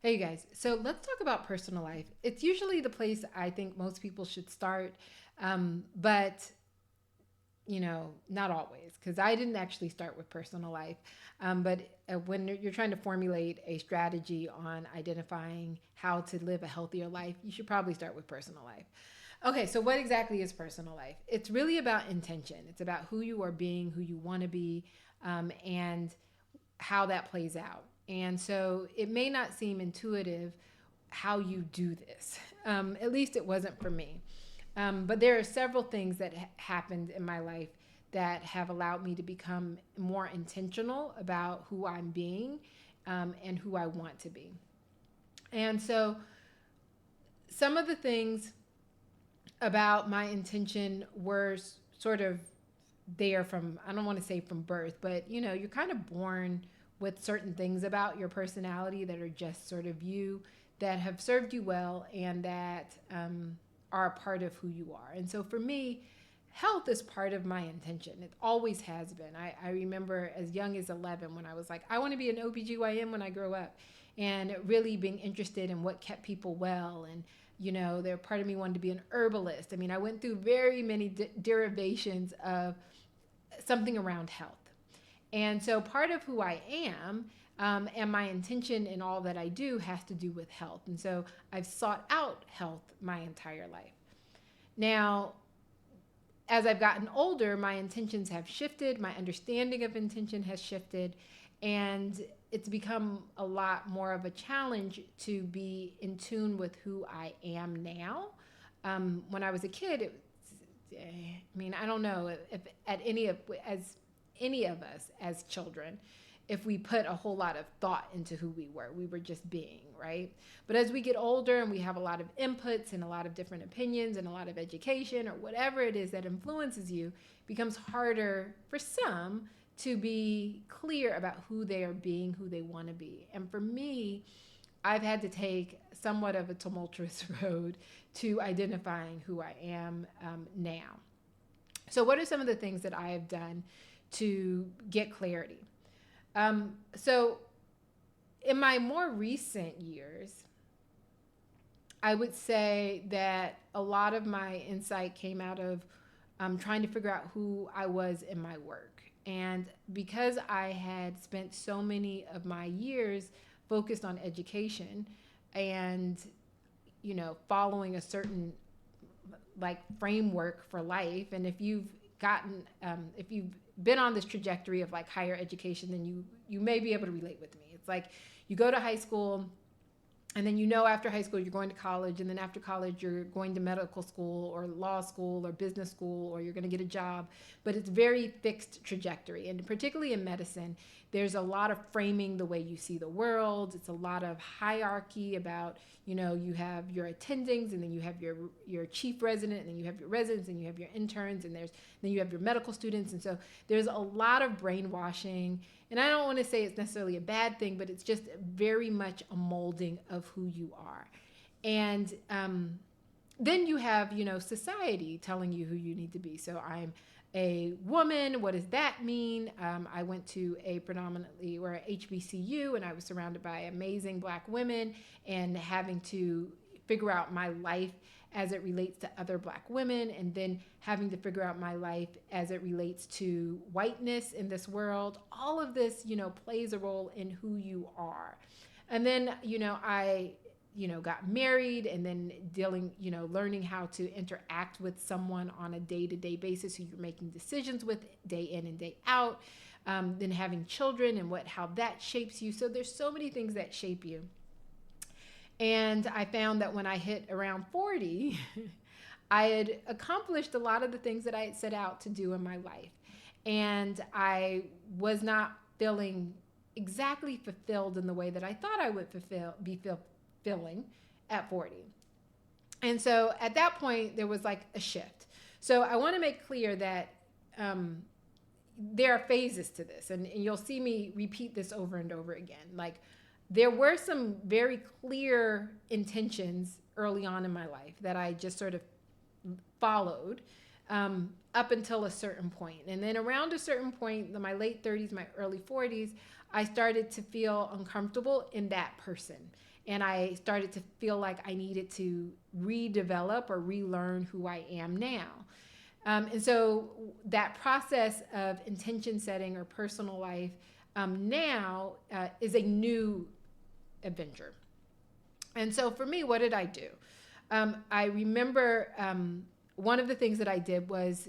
Hey, you guys. So let's talk about personal life. It's usually the place I think most people should start, but not always, because I didn't actually start with personal life. But when you're trying to formulate a strategy on identifying how to live a healthier life, you should probably start with personal life. Okay, so what exactly is personal life? It's really about intention. It's about who you are being, who you want to be, and how that plays out. And so it may not seem intuitive how you do this. At least it wasn't for me. But there are several things that happened in my life that have allowed me to become more intentional about who I'm being, and who I want to be. And so some of the things about my intention were sort of there from, I don't want to say from birth, but you're kind of born with certain things about your personality that are just sort of you, that have served you well, and that are a part of who you are. And so for me, health is part of my intention. It always has been. I remember as young as 11 when I was like, I want to be an OBGYN when I grow up, and really being interested in what kept people well. And there part of me wanted to be an herbalist. I mean, I went through very many derivations of something around health. And so part of who I am, and my intention in all that I do, has to do with health. And so I've sought out health my entire life. Now, as I've gotten older, my intentions have shifted, my understanding of intention has shifted, and it's become a lot more of a challenge to be in tune with who I am now. When I was a kid, I don't know if at any of us as children, if we put a whole lot of thought into who we were. We were just being, right? But as we get older and we have a lot of inputs and a lot of different opinions and a lot of education or whatever it is that influences you, it becomes harder for some to be clear about who they are being, who they want to be. And for me, I've had to take somewhat of a tumultuous road to identifying who I am now. So, what are some of the things that I have done to get clarity? So, in my more recent years, I would say that a lot of my insight came out of trying to figure out who I was in my work. And because I had spent so many of my years focused on education and, following a certain like framework for life. And if you've been on this trajectory of like higher education, then you may be able to relate with me. It's like you go to high school, and then after high school you're going to college, and then after college you're going to medical school or law school or business school, or you're going to get a job. But it's very fixed trajectory, and particularly in medicine, there's a lot of framing the way you see the world. It's a lot of hierarchy about, you have your attendings, and then you have your chief resident, and then you have your residents, and you have your interns, and then you have your medical students. And so there's a lot of brainwashing. And I don't want to say it's necessarily a bad thing, but it's just very much a molding of who you are. And then you have, society telling you who you need to be. So I'm a woman. What does that mean? I went to a predominantly or a HBCU, and I was surrounded by amazing Black women, and having to figure out my life as it relates to other Black women, and then having to figure out my life as it relates to whiteness in this world. All of this, plays a role in who you are. And then, I got married, and then learning how to interact with someone on a day-to-day basis who you're making decisions with day in and day out. Then having children and how that shapes you. So there's so many things that shape you. And I found that when I hit around 40, I had accomplished a lot of the things that I had set out to do in my life. And I was not feeling exactly fulfilled in the way that I thought I would be fulfilling at 40. And so at that point, there was like a shift. So I want to make clear that there are phases to this, and you'll see me repeat this over and over again. Like, there were some very clear intentions early on in my life that I just sort of followed up until a certain point. And then around a certain point, in my late 30s, my early 40s, I started to feel uncomfortable in that person. And I started to feel like I needed to redevelop or relearn who I am now. And so that process of intention setting or personal life now is a new adventure. And so for me, what did I do? I remember one of the things that I did was,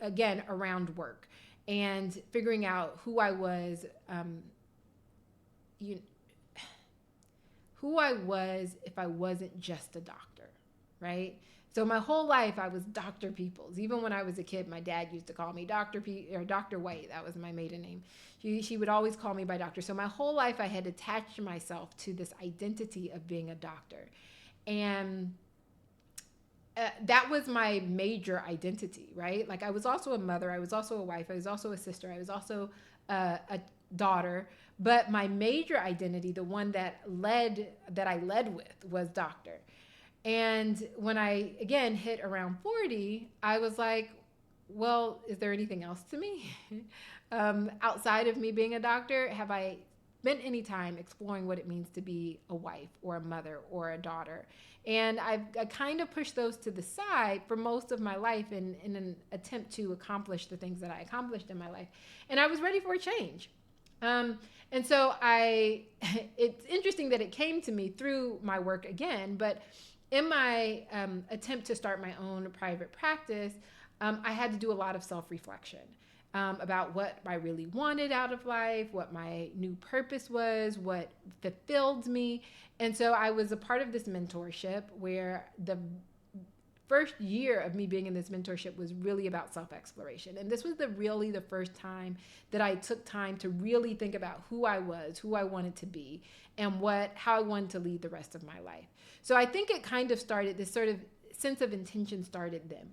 again, around work and figuring out who I was, you, who I was if I wasn't just a doctor, right? So my whole life I was Dr. Peoples. Even when I was a kid, my dad used to call me or Dr. White. That was my maiden name. She would always call me by doctor. So my whole life I had attached myself to this identity of being a doctor. And that was my major identity, right? Like I was also a mother, I was also a wife, I was also a sister, I was also a daughter, but my major identity, the one that I led with, was doctor. And when I again hit around 40, I was like, well, is there anything else to me outside of me being a doctor? Have I spent any time exploring what it means to be a wife or a mother or a daughter? And I kind of pushed those to the side for most of my life in an attempt to accomplish the things that I accomplished in my life. And I was ready for a change. And so it's interesting that it came to me through my work again, but in my attempt to start my own private practice, I had to do a lot of self-reflection about what I really wanted out of life, what my new purpose was, what fulfilled me. And so I was a part of this mentorship where the first year of me being in this mentorship was really about self-exploration. And this was really the first time that I took time to really think about who I was, who I wanted to be, and how I wanted to lead the rest of my life. So I think it kind of started, this sort of sense of intention started then.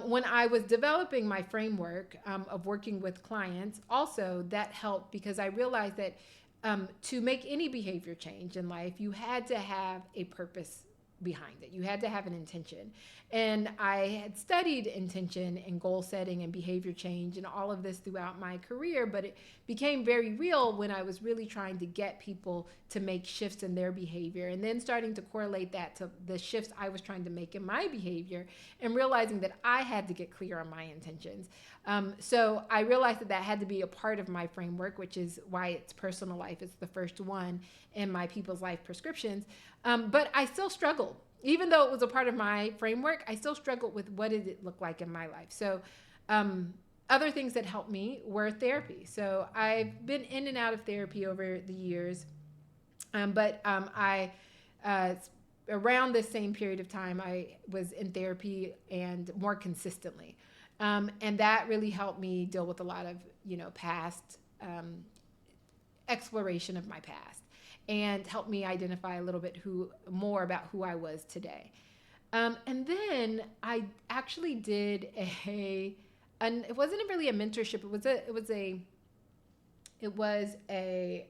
When I was developing my framework of working with clients, also that helped because I realized that to make any behavior change in life, you had to have a purpose behind it. You had to have an intention. And I had studied intention and goal setting and behavior change and all of this throughout my career, but it became very real when I was really trying to get people to make shifts in their behavior and then starting to correlate that to the shifts I was trying to make in my behavior and realizing that I had to get clear on my intentions. So I realized that had to be a part of my framework, which is why it's PersonalLife. It's the first one in my PeoplesLife prescriptions. But I still struggled. Even though it was a part of my framework, I still struggled with what did it look like in my life. So other things that helped me were therapy. So I've been in and out of therapy over the years. But around this same period of time, I was in therapy and more consistently. And that really helped me deal with a lot of, past exploration of my past and helped me identify a little bit more about who I was today. And then I actually did it wasn't really a mentorship. It was a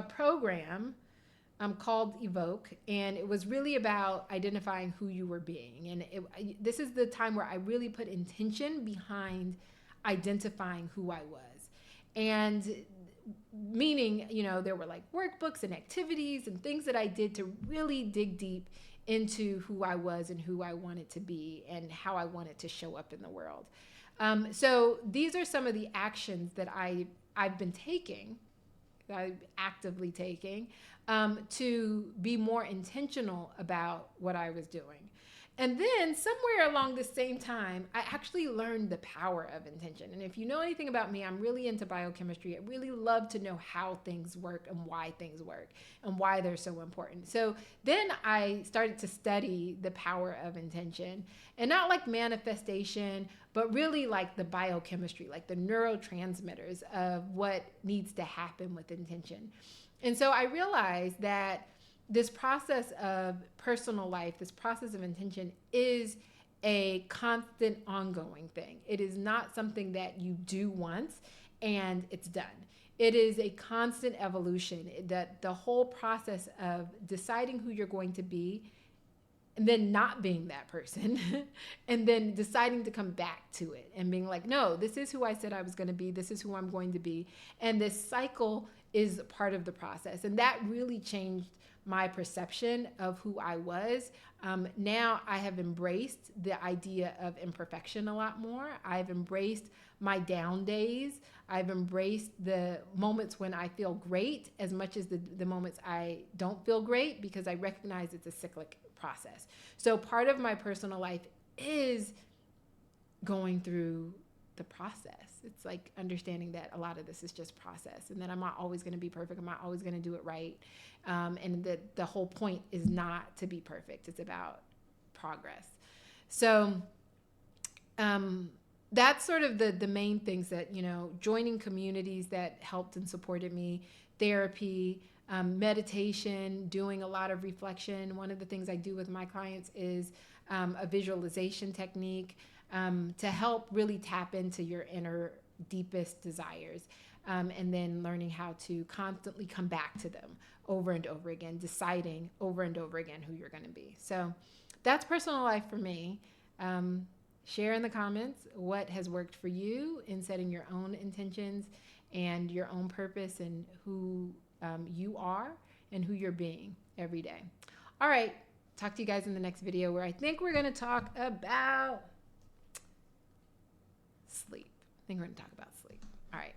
program called Evoke, and it was really about identifying who you were being. And this is the time where I really put intention behind identifying who I was. And meaning, there were like workbooks and activities and things that I did to really dig deep into who I was and who I wanted to be and how I wanted to show up in the world. So these are some of the actions that I've been taking, that I'm actively taking, to be more intentional about what I was doing. And then somewhere along the same time, I actually learned the power of intention. And if you know anything about me, I'm really into biochemistry. I really love to know how things work and why things work and why they're so important. So then I started to study the power of intention, and not like manifestation, but really like the biochemistry, like the neurotransmitters of what needs to happen with intention. And so I realized that this process of personal life, this process of intention is a constant ongoing thing. It is not something that you do once and it's done. It is a constant evolution, that the whole process of deciding who you're going to be and then not being that person, and then deciding to come back to it and being like, no, this is who I said I was going to be. This is who I'm going to be. And this cycle is part of the process. And that really changed my perception of who I was. Now I have embraced the idea of imperfection a lot more. I've embraced my down days. I've embraced the moments when I feel great as much as the moments I don't feel great, because I recognize it's a cyclic process. So part of my personal life is going through the process. It's like understanding that a lot of this is just process, and that I'm not always going to be perfect. I'm not always going to do it right. And that the whole point is not to be perfect. It's about progress. So, that's sort of the main things that, joining communities that helped and supported me, therapy, meditation, doing a lot of reflection. One of the things I do with my clients is a visualization technique to help really tap into your inner deepest desires. And then learning how to constantly come back to them over and over again, deciding over and over again who you're going to be. So that's personal life for me. Share in the comments what has worked for you in setting your own intentions and your own purpose, and who you are and who you're being every day. All right. Talk to you guys in the next video, where I think we're going to talk about sleep. I think we're going to talk about sleep. All right.